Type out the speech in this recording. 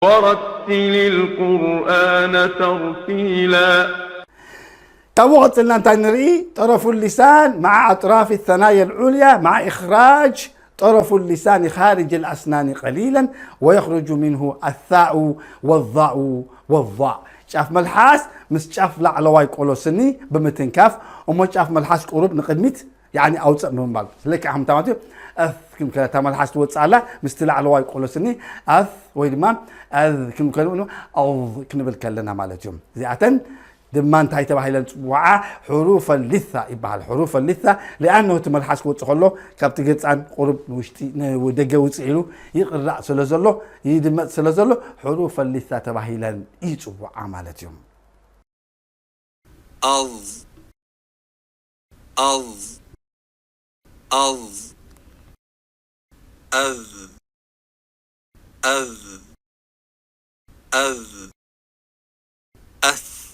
ورتل القرآن ترتيلا. توقت لنا تنري طرف اللسان مع أطراف الثنايا العليا مع إخراج طرف اللسان خارج الأسنان قليلا ويخرج منه الثاء والظاء والظاء. شاف ملحاس مس شاف لعلواي قولوسني بمتنكاف وما شاف ملحاس قرب نقدمت يعني أوصل من بال لك عم تماتي أث كم كلا تملحاس توصل مستلع علواي قولوسني أث ويدما أذ كم كلا إنه أو كنبل كلنا مالتهم زياتن دمان تاي تبعيلن وعا حروف اللثة يبقى حروف اللثة لأنه تملحس وتصحله كابت جتان قرب وشتي ودقة وتصيله يقرأ سلزله يدمت سلزله حروف اللثة تبعيلن يتوع عملتهم. أض أض أض أذ أذ أذ أث